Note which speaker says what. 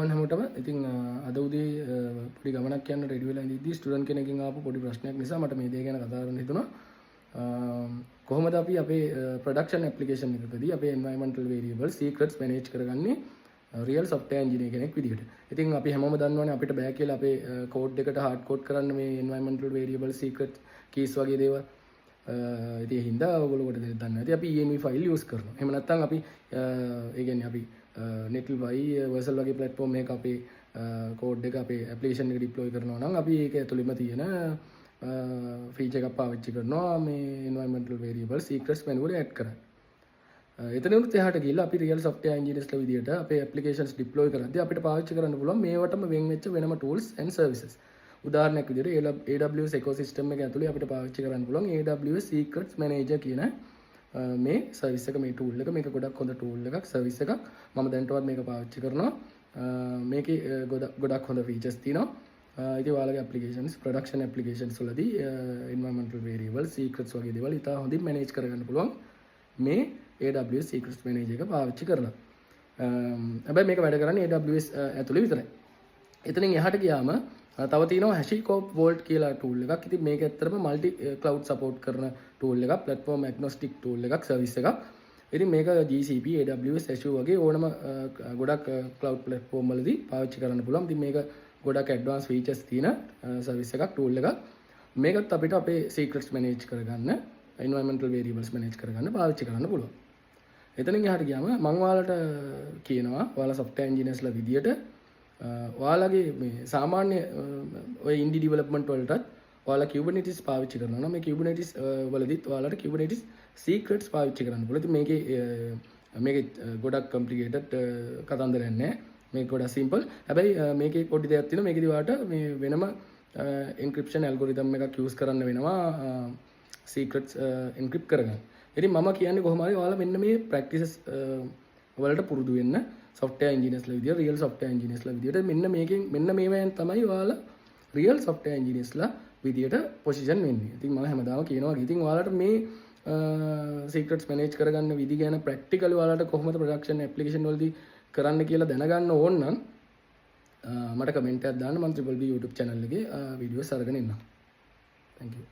Speaker 1: හැමෝටම ඉතින් අද උදේ පොඩි ගමනක් යන්න රෙඩි වෙලා ඉඳිද්දි ස්ටුඩන්ට් කෙනෙක්ගෙන් ආපු පොඩි ප්‍රශ්නයක් නිසා මට මේ දේ ගැන කතා කරන්න හිතුණා. කොහොමද අපි අපේ ප්‍රොඩක්ෂන් ඇප්ලිකේෂන් එකකදී අපේ environmental variables secrets manage කරගන්නේ real software engineer කෙනෙක් විදිහට. ඉතින් අපි හැමෝම දන්නවනේ අපිට බෑ කියලා අපේ කෝඩ් එකට hard code කරන්න මේ environmental variables secret keys වගේ දේවල්. ඉතින් හින්දා ඔයගොල්ලෝ කොට දෙන්න දන්නේ නැති අපි env file use කරනවා. එහෙම නැත්නම් අපි ඒ කියන්නේ අපි netlify Vercel වගේ platform එකක අපේ code එක අපේ application එක deploy කරනවා නම් අපි ඒක ඇතුළෙම තියෙන feature එකක් පාවිච්චි කරනවා මේ environmental variables secrets menu වල add කරන්න. එතනිනුත් එහාට ගිහිල්ලා අපි real software engineers ලා විදියට අපේ applications deploy කරද්දී අපිට පාවිච්චි කරන්න පුළුවන් මේවටම වෙන් වෙච්ච වෙනම tools and services. උදාහරණයක් විදියට AWS ecosystem එක ඇතුලේ අපිට පාවිච්චි කරන්න පුළුවන් AWS Secrets Manager කියන මේ සර්විස් එක මේ tool එක මේක ගොඩක් හොඳ tool එකක් සර්විස් එකක් මම දැනටවත් මේක පාවිච්චි කරනවා මේකේ ගොඩක් හොඳ features තියෙනවා ඉතින් ඔයාලගේ applications production applications වලදී environmental variables secrets වගේ දේවල් ඉතා හොඳින් manage කරගන්න පුළුවන් මේ AWS Secrets Manager එක පාවිච්චි කරලා හැබැයි මේක වැඩ කරන්නේ AWS ඇතුලේ විතරයි එතනින් එහාට ගියාම තව තියෙනවා HashiCorp Vault කියලා tool එකක්. ඉතින් මේක ඇත්තටම multi cloud support කරන tool එකක්, platform agnostic tool එකක්, service එකක්. ඉතින් මේක GCP, AWS, Azure වගේ ඕනම ගොඩක් cloud platform වලදී පාවිච්චි කරන්න පුළුවන්. ඉතින් මේක ගොඩක් advanced features තියෙන service එකක්, tool එකක්. මේකත් අපිට අපේ secrets manage කරගන්න, environmental variables manage කරගන්න පාවිච්චි කරන්න පුළුවන්. එතනින් එහාට ගියාම මම ඔයාලට කියනවා ඔයාලා software engineers ලා විදියට ඔයාලගේ මේ සාමාන්‍ය ඔය ඉන්ඩි ඩෙවලොප්මන්ට් වලටත් ඔයාලා Kubernetes පාවිච්චි කරනවා නම් මේ Kubernetes වලදීත් ඔයාලට Kubernetes secrets පාවිච්චි කරන්න පුළුවන්. ඉතින් මේකේ ගොඩක් complicated කතන්දරයක් නැහැ. මේක ගොඩක් simple. හැබැයි මේකේ පොඩි දෙයක් තියෙනවා. මේකේදී ඔයාලට මේ වෙනම encryption algorithm එකක් use කරන්න වෙනවා secrets encrypt කරගන්න. ඉතින් මම කියන්නේ කොහොම හරි ඔයාලා මෙන්න මේ practices වලට පුරුදු වෙන්න software engineers ලා විදියට real software engineers ලා විදියට මෙන්න මේවෙන් තමයි ඔයාලා real software engineers ලා විදියට position වෙන්නේ. ඉතින් මම හැමදාම කියනවා ඉතින් ඔයාලට මේ secrets manage කරගන්න විදි ගැන practically ඔයාලට කොහොමද production application වලදී කරන්න කියලා දැනගන්න ඕන නම් මට comment එකක් දාන්න මම BBB YouTube channel එකේ videos අරගෙන ඉන්නම්. Thank you.